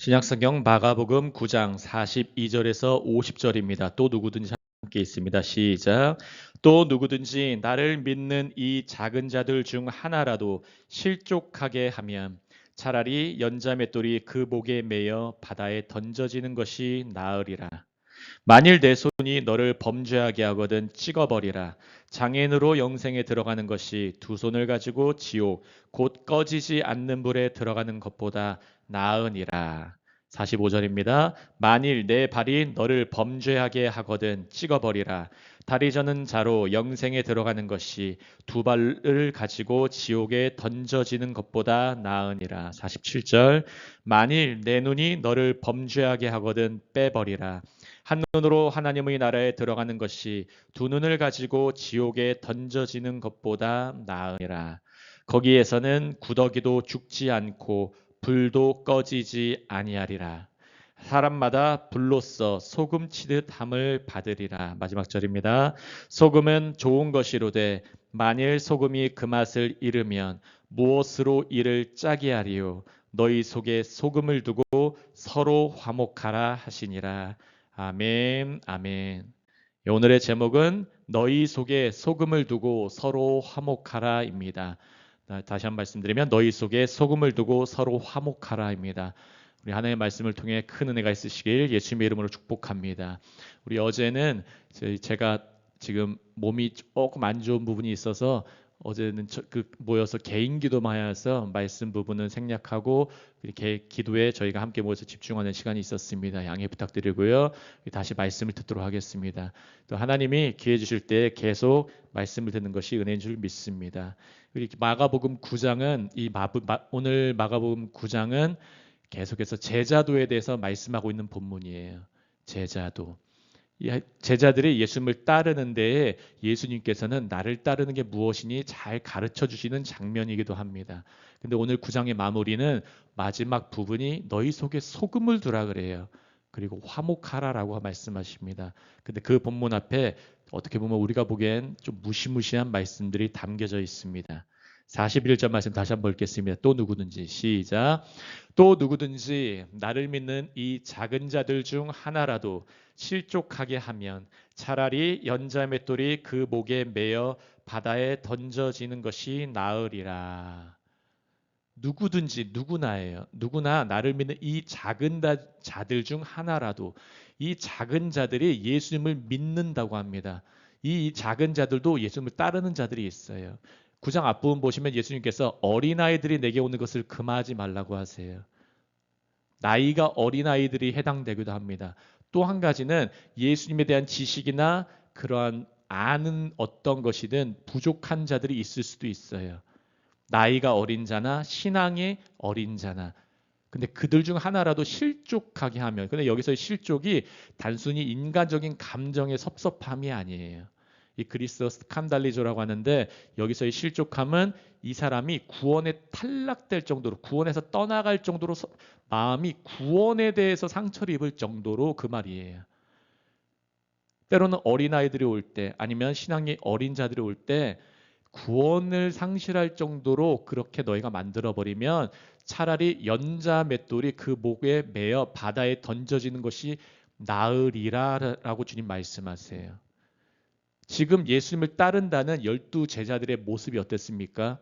신약성경 마가복음 9장 42절에서 50절입니다. 또 누구든지 함께 있습니다. 시작. 또 누구든지 나를 믿는 이 작은 자들 중 하나라도 실족하게 하면 차라리 연자맷돌이 그 목에 매여 바다에 던져지는 것이 나으리라. 만일 내 손이 너를 범죄하게 하거든 찍어버리라. 장애인으로 영생에 들어가는 것이 두 손을 가지고 지옥 곧 꺼지지 않는 불에 들어가는 것보다 나으니라. 45절입니다. 만일 내 발이 너를 범죄하게 하거든 찍어버리라. 다리 저는 자로 영생에 들어가는 것이 두 발을 가지고 지옥에 던져지는 것보다 나으니라. 47절. 만일 내 눈이 너를 범죄하게 하거든 빼버리라. 한 눈으로 하나님의 나라에 들어가는 것이 두 눈을 가지고 지옥에 던져지는 것보다 나으니라. 거기에서는 구더기도 죽지 않고 불도 꺼지지 아니하리라. 사람마다 불로써 소금 치듯 함을 받으리라. 마지막 절입니다. 소금은 좋은 것이로되 만일 소금이 그 맛을 잃으면 무엇으로 이를 짜게 하리요. 너희 속에 소금을 두고 서로 화목하라 하시니라. 아멘, 아멘. 오늘의 제목은 너희 속에 소금을 두고 서로 화목하라입니다. 다시 한번 말씀드리면 너희 속에 소금을 두고 서로 화목하라입니다. 우리 하나님의 말씀을 통해 큰 은혜가 있으시길 예수님의 이름으로 축복합니다. 우리 어제는 제가 지금 몸이 조금 안 좋은 부분이 있어서 어제는 모여서 개인 기도만 해서 말씀 부분은 생략하고 이렇게 기도에 저희가 함께 모여서 집중하는 시간이 있었습니다. 양해 부탁드리고요. 다시 말씀을 듣도록 하겠습니다. 또 하나님이 기회 주실 때 계속 말씀을 듣는 것이 은혜인 줄 믿습니다. 마가복음 9장은 오늘 마가복음 9장은 계속해서 제자도에 대해서 말씀하고 있는 본문이에요. 제자도. 제자들이 예수님을 따르는 데에 예수님께서는 나를 따르는 게 무엇이니 잘 가르쳐 주시는 장면이기도 합니다. 근데 오늘 9장의 마무리는 마지막 부분이 너희 속에 소금을 두라 그래요. 그리고 화목하라라고 말씀하십니다. 근데 그 본문 앞에 어떻게 보면 우리가 보기엔 좀 무시무시한 말씀들이 담겨져 있습니다. 41절 말씀 다시 한번 읽겠습니다. 또 누구든지 시작. 또 누구든지 나를 믿는 이 작은 자들 중 하나라도 실족하게 하면 차라리 연자맷돌이 그 목에 매여 바다에 던져지는 것이 나으리라. 누구든지 누구나예요. 누구나 나를 믿는 이 작은 자들 중 하나라도 이 작은 자들이 예수님을 믿는다고 합니다. 이 작은 자들도 예수님을 따르는 자들이 있어요. 9장 앞부분 보시면 예수님께서 어린아이들이 내게 오는 것을 금하지 말라고 하세요. 나이가 어린아이들이 해당되기도 합니다. 또 한 가지는 예수님에 대한 지식이나 그러한 아는 어떤 것이든 부족한 자들이 있을 수도 있어요. 나이가 어린 자나 신앙이 어린 자나. 근데 그들 중 하나라도 실족하게 하면, 근데 여기서의 실족이 단순히 인간적인 감정의 섭섭함이 아니에요. 이 그리스어 스칸달리조라고 하는데 여기서의 실족함은 이 사람이 구원에 탈락될 정도로, 구원에서 떠나갈 정도로 마음이 구원에 대해서 상처를 입을 정도로 그 말이에요. 때로는 어린아이들이 올 때, 아니면 신앙이 어린 자들이 올 때 구원을 상실할 정도로 그렇게 너희가 만들어버리면 차라리 연자 맷돌이 그 목에 매어 바다에 던져지는 것이 나으리라라고 주님 말씀하세요. 지금 예수님을 따른다는 12 제자들의 모습이 어땠습니까?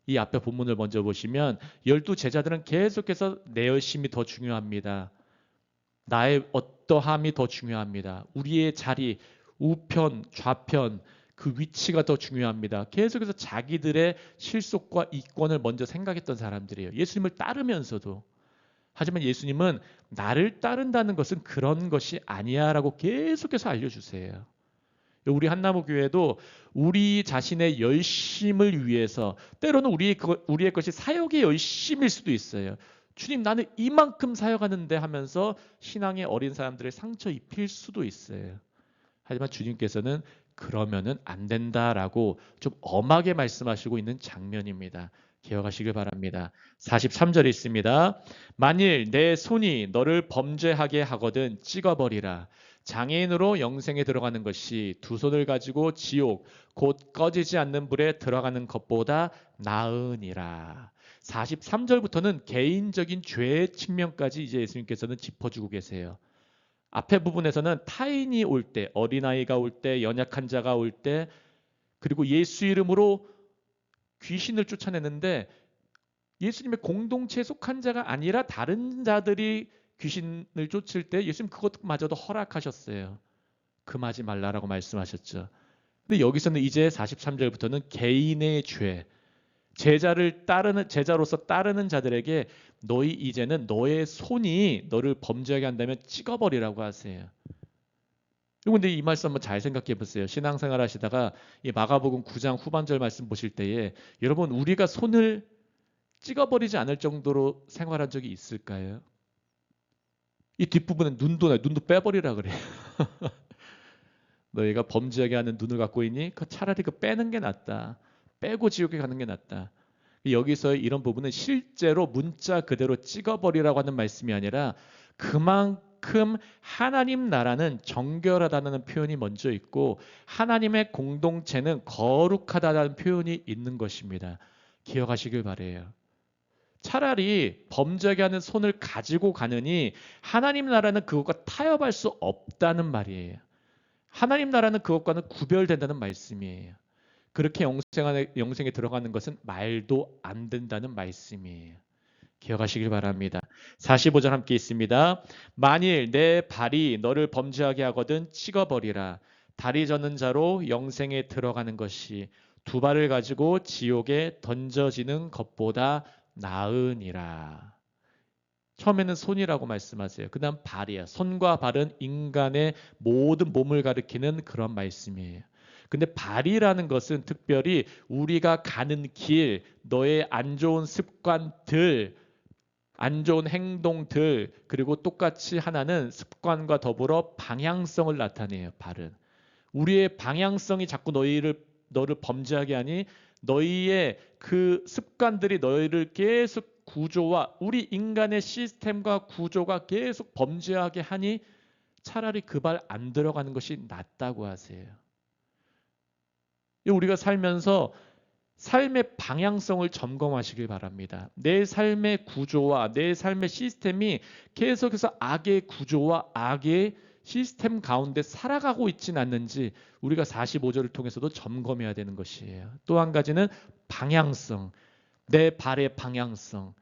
이 앞에 본문을 먼저 보시면 12 제자들은 계속해서 내 열심이 더 중요합니다. 나의 어떠함이 더 중요합니다. 우리의 자리, 우편, 좌편, 그 위치가 더 중요합니다. 계속해서 자기들의 실속과 이권을 먼저 생각했던 사람들이에요. 예수님을 따르면서도. 하지만 예수님은 나를 따른다는 것은 그런 것이 아니야 라고 계속해서 알려주세요. 우리 한나무교회도 우리 자신의 열심을 위해서, 때로는 우리의 것이 사역의 열심일 수도 있어요. 주님, 나는 이만큼 사역하는데 하면서 신앙의 어린 사람들을 상처 입힐 수도 있어요. 하지만 주님께서는 그러면은 안 된다라고 좀 엄하게 말씀하시고 있는 장면입니다. 기억하시길 바랍니다. 43절에 있습니다. 만일 내 손이 너를 범죄하게 하거든 찍어버리라. 장애인으로 영생에 들어가는 것이 두 손을 가지고 지옥 곧 꺼지지 않는 불에 들어가는 것보다 나으니라. 43절부터는 개인적인 죄의 측면까지 이제 예수님께서는 짚어주고 계세요. 앞에 부분에서는 타인이 올 때, 어린아이가 올 때, 연약한 자가 올 때, 그리고 예수 이름으로 귀신을 쫓아내는데 예수님의 공동체에 속한 자가 아니라 다른 자들이 귀신을 쫓을 때 예수님 그것마저도 허락하셨어요. 금하지 말라라고 말씀하셨죠. 근데 여기서는 이제 43절부터는 개인의 죄, 제자로서 따르는 자들에게 너희 이제는 너의 손이 너를 범죄하게 한다면 찍어버리라고 하세요. 근데 이 말씀 한번 잘 생각해 보세요. 신앙생활 하시다가 이 마가복음 9장 후반절 말씀 보실 때에 여러분 우리가 손을 찍어버리지 않을 정도로 생활한 적이 있을까요? 이 뒷부분은 눈도 나요. 눈도 빼버리라 그래요. 너희가 범죄하게 하는 눈을 갖고 있니? 차라리 빼는 게 낫다. 빼고 지옥에 가는 게 낫다. 여기서 이런 부분은 실제로 문자 그대로 찍어버리라고 하는 말씀이 아니라 그만큼 하나님 나라는 정결하다는 표현이 먼저 있고 하나님의 공동체는 거룩하다는 표현이 있는 것입니다. 기억하시길 바래요. 차라리 범죄하게 하는 손을 가지고 가느니 하나님 나라는 그것과 타협할 수 없다는 말이에요. 하나님 나라는 그것과는 구별된다는 말씀이에요. 그렇게 영생에 들어가는 것은 말도 안 된다는 말씀이에요. 기억하시길 바랍니다. 45절 함께 있습니다. 만일 내 발이 너를 범죄하게 하거든 찍어버리라. 다리 저는 자로 영생에 들어가는 것이 두 발을 가지고 지옥에 던져지는 것보다 나으니라. 처음에는 손이라고 말씀하세요. 그 다음 발이야. 손과 발은 인간의 모든 몸을 가리키는 그런 말씀이에요. 근데 발이라는 것은 특별히 우리가 가는 길, 너의 안 좋은 습관들, 안 좋은 행동들, 그리고 똑같이 하나는 습관과 더불어 방향성을 나타내요. 발은. 우리의 방향성이 자꾸 너를 범죄하게 하니 너희의 그 습관들이 너희를 계속 구조와 우리 인간의 시스템과 구조가 계속 범죄하게 하니 차라리 그 발 안 들어가는 것이 낫다고 하세요. 우리가 살면서 삶의 방향성을 점검하시길 바랍니다. 내 삶의 구조와 내 삶의 시스템이 계속해서 악의 구조와 악의 시스템 가운데 살아가고 있지는 않는지 우리가 45절을 통해서도 점검해야 되는 것이에요. 또 한 가지는 방향성, 내 발의 방향성,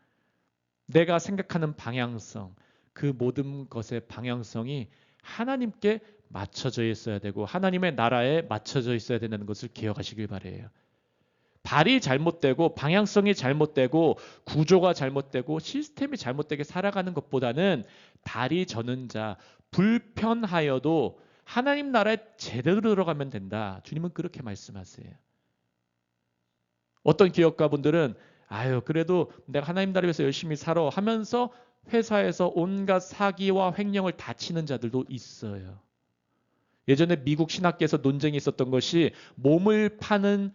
내가 생각하는 방향성, 그 모든 것의 방향성이 하나님께 맞춰져 있어야 되고 하나님의 나라에 맞춰져 있어야 된다는 것을 기억하시길 바라요. 발이 잘못되고 방향성이 잘못되고 구조가 잘못되고 시스템이 잘못되게 살아가는 것보다는 다리 저는 자 불편하여도 하나님 나라에 제대로 들어가면 된다. 주님은 그렇게 말씀하세요. 어떤 기업가분들은 아유 그래도 내가 하나님 나라에 위해서 열심히 살아 하면서 회사에서 온갖 사기와 횡령을 다 치는 자들도 있어요. 예전에 미국 신학계에서 논쟁이 있었던 것이 몸을 파는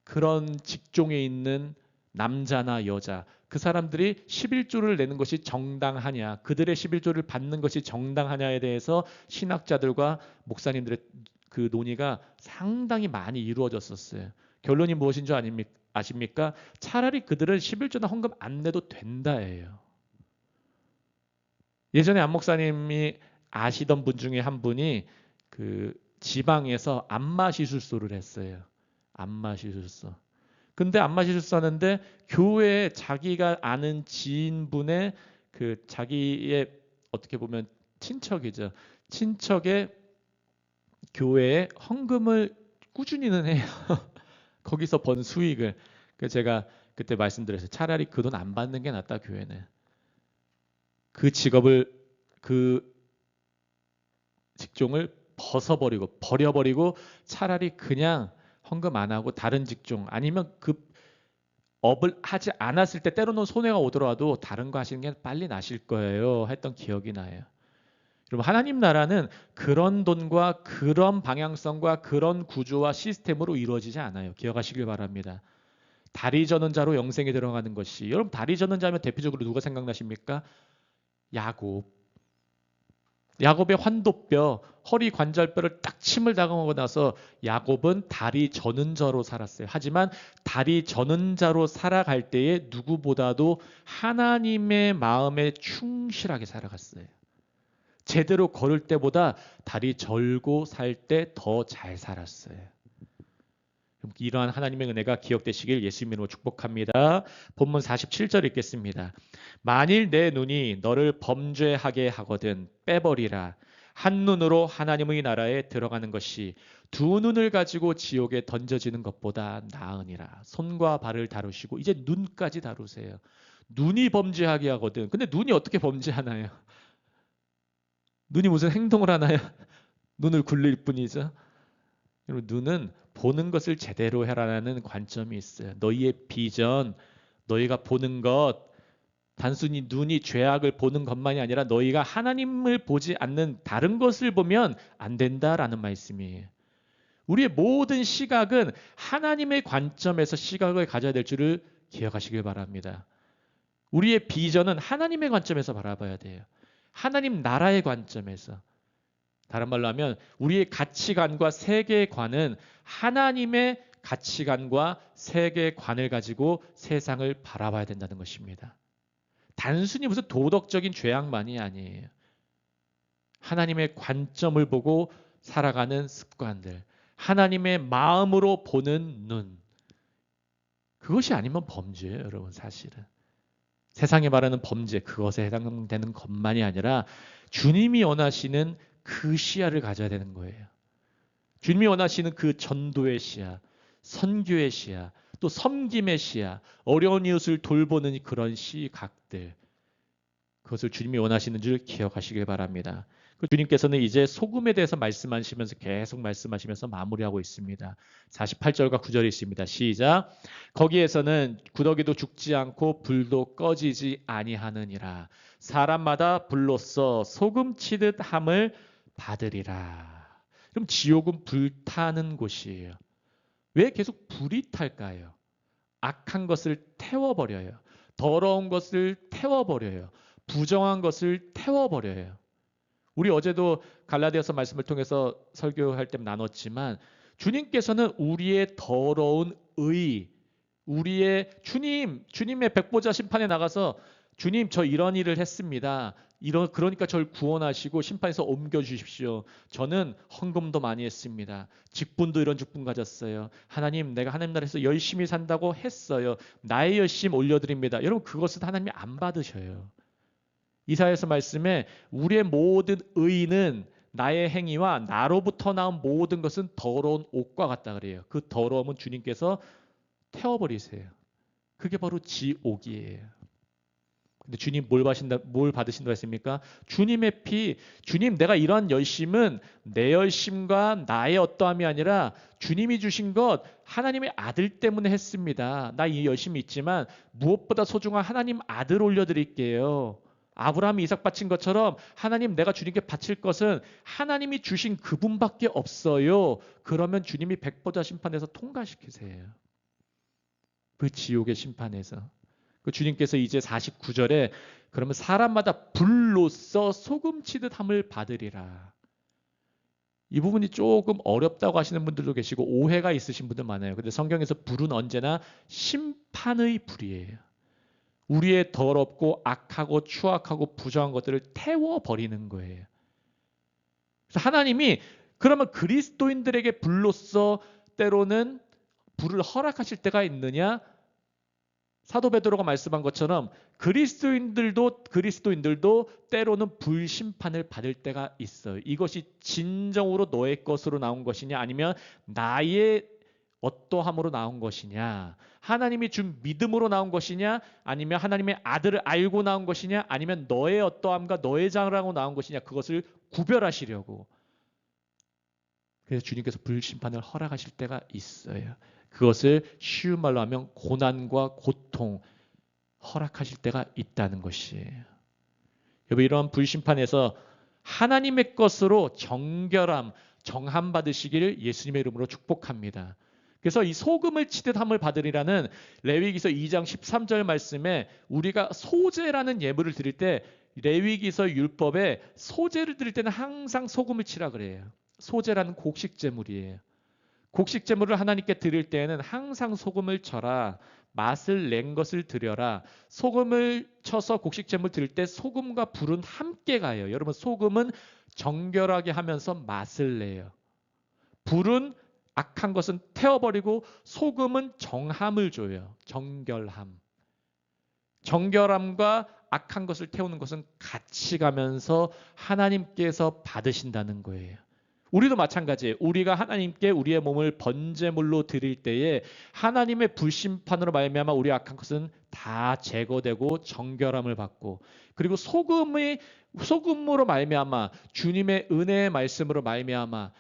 그런 직종에 있는 남자나 여자 그 사람들이 11조를 내는 것이 정당하냐 그들의 11조를 받는 것이 정당하냐에 대해서 신학자들과 목사님들의 그 논의가 상당히 많이 이루어졌었어요. 결론이 무엇인 줄 아십니까? 차라리 그들은 11조나 헌금 안 내도 된다예요. 예전에 안 목사님이 아시던 분 중에 한 분이 그 지방에서 안마 시술소를 했어요. 안마 시술소. 근데 안마 시술소 하는데 교회에 자기가 아는 지인분의 그 자기의 어떻게 보면 친척이죠. 친척의 교회에 헌금을 꾸준히는 해요. 거기서 번 수익을. 그래서 제가 그때 말씀드렸어요. 차라리 그 돈 안 받는 게 낫다 교회는. 그 직업을 그 직종을 버려버리고 차라리 그냥 헌금 안 하고 다른 직종 아니면 그 업을 하지 않았을 때 때로는 손해가 오더라도 다른 거 하시는 게 빨리 나실 거예요 했던 기억이 나요. 여러분 하나님 나라는 그런 돈과 그런 방향성과 그런 구조와 시스템으로 이루어지지 않아요. 기억하시길 바랍니다. 다리 저는 자로 영생에 들어가는 것이 여러분 다리 저는 자면 대표적으로 누가 생각나십니까? 야곱. 야곱의 환도뼈, 허리 관절뼈를 딱 침을 당하고 나서 야곱은 다리 저는 자로 살았어요. 하지만 다리 저는 자로 살아갈 때에 누구보다도 하나님의 마음에 충실하게 살아갔어요. 제대로 걸을 때보다 다리 절고 살 때 더 잘 살았어요. 이러한 하나님의 은혜가 기억되시길 예수 이름으로 축복합니다. 본문 47절 읽겠습니다. 만일 내 눈이 너를 범죄하게 하거든 빼버리라. 한 눈으로 하나님의 나라에 들어가는 것이 두 눈을 가지고 지옥에 던져지는 것보다 나으니라. 손과 발을 다루시고 이제 눈까지 다루세요. 눈이 범죄하게 하거든. 근데 눈이 어떻게 범죄하나요? 눈이 무슨 행동을 하나요? 눈을 굴릴 뿐이죠. 여러분, 눈은 보는 것을 제대로 해라라는 관점이 있어요. 너희의 비전, 너희가 보는 것, 단순히 눈이 죄악을 보는 것만이 아니라 너희가 하나님을 보지 않는 다른 것을 보면 안 된다라는 말씀이에요. 우리의 모든 시각은 하나님의 관점에서 시각을 가져야 될 줄을 기억하시길 바랍니다. 우리의 비전은 하나님의 관점에서 바라봐야 돼요. 하나님 나라의 관점에서. 다른 말로 하면 우리의 가치관과 세계관은 하나님의 가치관과 세계관을 가지고 세상을 바라봐야 된다는 것입니다. 단순히 무슨 도덕적인 죄악만이 아니에요. 하나님의 관점을 보고 살아가는 습관들, 하나님의 마음으로 보는 눈, 그것이 아니면 범죄예요, 여러분. 사실은 세상에 말하는 범죄, 그것에 해당되는 것만이 아니라 주님이 원하시는 그 시야를 가져야 되는 거예요. 주님이 원하시는 그 전도의 시야, 선교의 시야, 또 섬김의 시야, 어려운 이웃을 돌보는 그런 시각들, 그것을 주님이 원하시는 줄 기억하시길 바랍니다. 주님께서는 이제 소금에 대해서 말씀하시면서 계속 말씀하시면서 마무리하고 있습니다. 48절과 9절이 있습니다. 시작. 거기에서는 구더기도 죽지 않고 불도 꺼지지 아니하느니라. 사람마다 불로써 소금 치듯 함을 받으리라. 그럼 지옥은 불타는 곳이에요. 왜 계속 불이 탈까요? 악한 것을 태워버려요. 더러운 것을 태워버려요. 부정한 것을 태워버려요. 우리 어제도 갈라디아서 말씀을 통해서 설교할 때 나눴지만 주님께서는 우리의 더러운 의, 우리의 주님의 백보자 심판에 나가서 주님 저 이런 일을 했습니다. 그러니까 저를 구원하시고 심판에서 옮겨주십시오. 저는 헌금도 많이 했습니다. 직분도 이런 직분 가졌어요. 하나님 내가 하나님 나라에서 열심히 산다고 했어요. 나의 열심 올려드립니다. 여러분 그것은 하나님이 안 받으셔요. 이사야서 말씀에 우리의 모든 의는 나의 행위와 나로부터 나온 모든 것은 더러운 옷과 같다 그래요. 그 더러움은 주님께서 태워버리세요. 그게 바로 지옥이에요. 근데 주님 뭘 받으신다고 했습니까? 주님의 피, 주님 내가 이러한 열심은 내 열심과 나의 어떠함이 아니라 주님이 주신 것 하나님의 아들 때문에 했습니다. 나 이 열심이 있지만 무엇보다 소중한 하나님 아들 올려드릴게요. 아브라함이 이삭 바친 것처럼 하나님 내가 주님께 바칠 것은 하나님이 주신 그분밖에 없어요. 그러면 주님이 백보자 심판에서 통과시키세요. 그 지옥의 심판에서. 그 주님께서 이제 49절에 그러면 사람마다 불로써 소금 치듯 함을 받으리라. 이 부분이 조금 어렵다고 하시는 분들도 계시고 오해가 있으신 분들 많아요. 근데 성경에서 불은 언제나 심판의 불이에요. 우리의 더럽고 악하고 추악하고 부정한 것들을 태워버리는 거예요. 그래서 하나님이 그러면 그리스도인들에게 불로써 때로는 불을 허락하실 때가 있느냐? 사도 베드로가 말씀한 것처럼 그리스도인들도 때로는 불심판을 받을 때가 있어요. 이것이 진정으로 너의 것으로 나온 것이냐 아니면 나의 어떠함으로 나온 것이냐, 하나님이 준 믿음으로 나온 것이냐 아니면 하나님의 아들을 알고 나온 것이냐 아니면 너의 어떠함과 너의 자랑으로 나온 것이냐, 그것을 구별하시려고 그래서 주님께서 불심판을 허락하실 때가 있어요. 그것을 쉬운 말로 하면 고난과 고통 허락하실 때가 있다는 것이에요. 여러분 이러한 불심판에서 하나님의 것으로 정결함, 정함 받으시기를 예수님의 이름으로 축복합니다. 그래서 이 소금을 치듯 함을 받으리라는 레위기서 2장 13절 말씀에 우리가 소제라는 예물을 드릴 때 레위기서 율법에 소제를 드릴 때는 항상 소금을 치라 그래요. 소제라는 곡식제물이에요. 곡식제물을 하나님께 드릴 때에는 항상 소금을 쳐라. 맛을 낸 것을 드려라. 소금을 쳐서 곡식제물 드릴 때 소금과 불은 함께 가요. 여러분, 소금은 정결하게 하면서 맛을 내요. 불은 악한 것은 태워버리고 소금은 정함을 줘요. 정결함. 정결함과 악한 것을 태우는 것은 같이 가면서 하나님께서 받으신다는 거예요. 우리도 마찬가지예요. 우리가 하나님께 우리의 몸을 번제물로 드릴 때에 하나님의 불심판으로 말미암아 우리 악한 것은 다 제거되고 정결함을 받고, 그리고 소금으로 말미암아 주님의 은혜의 말씀으로 말미암아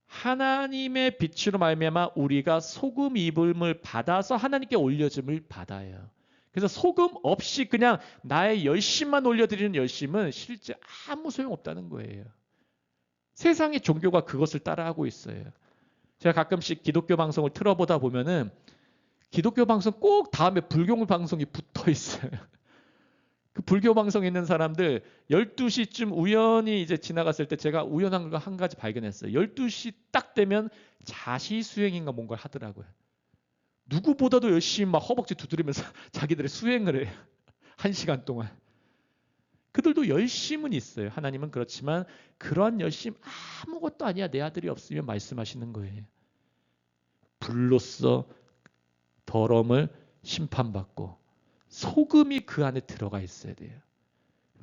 하나님의 빛으로 말미암아 우리가 소금 입음을 받아서 하나님께 올려짐을 받아요. 그래서 소금 없이 그냥 나의 열심만 올려드리는 열심은 실제 아무 소용없다는 거예요. 세상의 종교가 그것을 따라하고 있어요. 제가 가끔씩 기독교 방송을 틀어보다 보면은 기독교 방송 꼭 다음에 불교 방송이 붙어 있어요. 그 불교 방송에 있는 사람들 12시쯤 우연히 이제 지나갔을 때 제가 우연한 거 한 가지 발견했어요. 12시 딱 되면 자시수행인가 뭔가를 하더라고요. 누구보다도 열심히 막 허벅지 두드리면서 자기들의 수행을 해요. 1시간 동안. 그들도 열심은 있어요. 하나님은 그렇지만 그러한 열심 아무것도 아니야. 내 아들이 없으면 말씀하시는 거예요. 불로써 더러움을 심판받고 소금이 그 안에 들어가 있어야 돼요.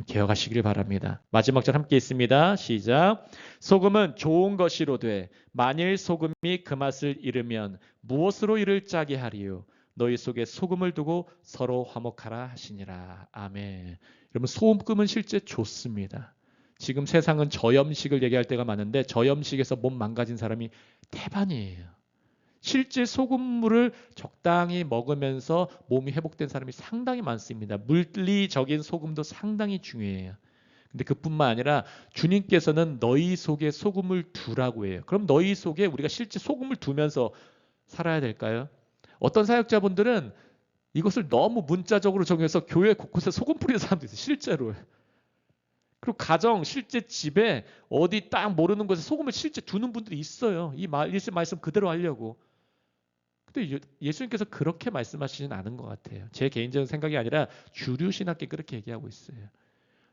기억하시길 바랍니다. 마지막 절 함께 있습니다. 시작. 소금은 좋은 것이로되 만일 소금이 그 맛을 잃으면 무엇으로 이를 짜게 하리요. 너희 속에 소금을 두고 서로 화목하라 하시니라. 아멘. 여러분, 소금은 실제 좋습니다. 지금 세상은 저염식을 얘기할 때가 많은데 저염식에서 몸 망가진 사람이 대반이에요. 실제 소금물을 적당히 먹으면서 몸이 회복된 사람이 상당히 많습니다. 물리적인 소금도 상당히 중요해요. 근데 그뿐만 아니라 주님께서는 너희 속에 소금을 두라고 해요. 그럼 너희 속에 우리가 실제 소금을 두면서 살아야 될까요? 어떤 사역자분들은 이것을 너무 문자적으로 정해서 교회 곳곳에 소금 뿌리는 사람도 있어요. 실제로. 그리고 가정, 실제 집에 어디 딱 모르는 곳에 소금을 실제 두는 분들이 있어요. 이 말씀 그대로 하려고. 근데 예수님께서 그렇게 말씀하시진 않은 것 같아요. 제 개인적인 생각이 아니라 주류 신학계 그렇게 얘기하고 있어요.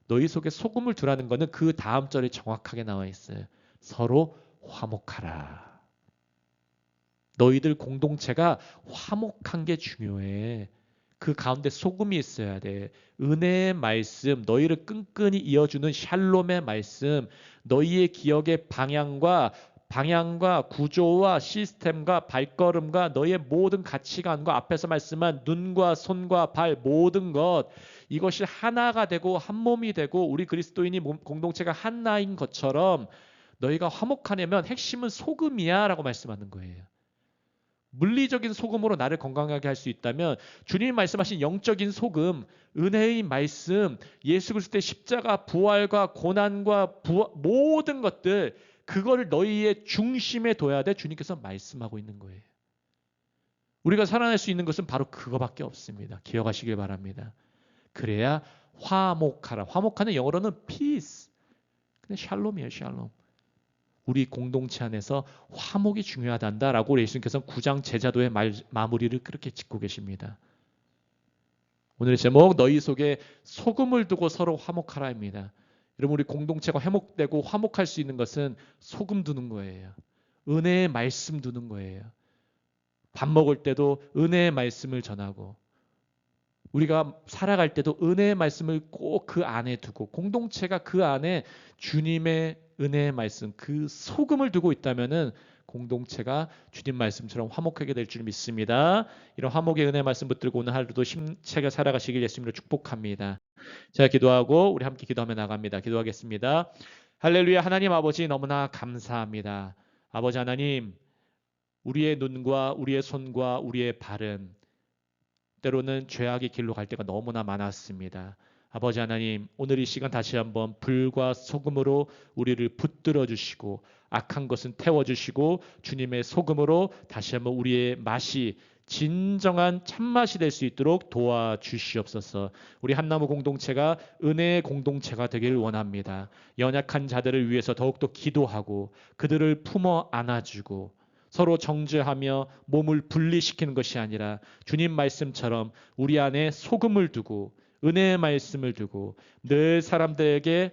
너희 속에 소금을 두라는 것은 그 다음 절에 정확하게 나와 있어요. 서로 화목하라. 너희들 공동체가 화목한 게 중요해. 그 가운데 소금이 있어야 돼. 은혜의 말씀, 너희를 끈끈이 이어주는 샬롬의 말씀, 너희의 기억의 방향과 구조와 시스템과 발걸음과 너희의 모든 가치관과 앞에서 말씀한 눈과 손과 발 모든 것, 이것이 하나가 되고 한 몸이 되고 우리 그리스도인이 공동체가 하나인 것처럼 너희가 화목하려면 핵심은 소금이야 라고 말씀하는 거예요. 물리적인 소금으로 나를 건강하게 할 수 있다면 주님이 말씀하신 영적인 소금, 은혜의 말씀, 예수 그리스도의 십자가, 부활과 고난과 모든 것들, 그거를 너희의 중심에 둬야 돼. 주님께서 말씀하고 있는 거예요. 우리가 살아낼 수 있는 것은 바로 그거밖에 없습니다. 기억하시길 바랍니다. 그래야 화목하라. 화목하는 영어로는 peace. 근데 샬롬이에요, 샬롬. 우리 공동체 안에서 화목이 중요하단다라고 예수님께서 9장 제자도의 마무리를 그렇게 짓고 계십니다. 오늘의 제목, 너희 속에 소금을 두고 서로 화목하라입니다. 여러분, 우리 공동체가 회복되고 화목할 수 있는 것은 소금 두는 거예요. 은혜의 말씀 두는 거예요. 밥 먹을 때도 은혜의 말씀을 전하고 우리가 살아갈 때도 은혜의 말씀을 꼭 그 안에 두고 공동체가 그 안에 주님의 은혜의 말씀, 그 소금을 두고 있다면은 공동체가 주님 말씀처럼 화목하게 될 줄 믿습니다. 이런 화목의 은혜의 말씀 붙들고 오늘 하루도 힘차게 살아가시길 예수님으로 축복합니다. 제가 기도하고 우리 함께 기도하며 나갑니다. 기도하겠습니다. 할렐루야. 하나님 아버지 너무나 감사합니다. 아버지 하나님, 우리의 눈과 우리의 손과 우리의 발은 때로는 죄악의 길로 갈 때가 너무나 많았습니다. 아버지 하나님, 오늘 이 시간 다시 한번 불과 소금으로 우리를 붙들어 주시고 악한 것은 태워주시고 주님의 소금으로 다시 한번 우리의 맛이 진정한 참맛이 될 수 있도록 도와주시옵소서. 우리 한나무 공동체가 은혜의 공동체가 되길 원합니다. 연약한 자들을 위해서 더욱더 기도하고 그들을 품어 안아주고 서로 정죄하며 몸을 분리시키는 것이 아니라 주님 말씀처럼 우리 안에 소금을 두고 은혜의 말씀을 두고 늘 사람들에게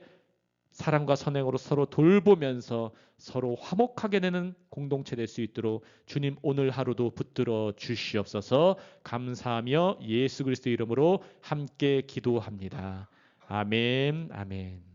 사랑과 선행으로 서로 돌보면서 서로 화목하게 되는 공동체 될 수 있도록 주님 오늘 하루도 붙들어 주시옵소서. 감사하며 예수 그리스도 이름으로 함께 기도합니다. 아멘, 아멘.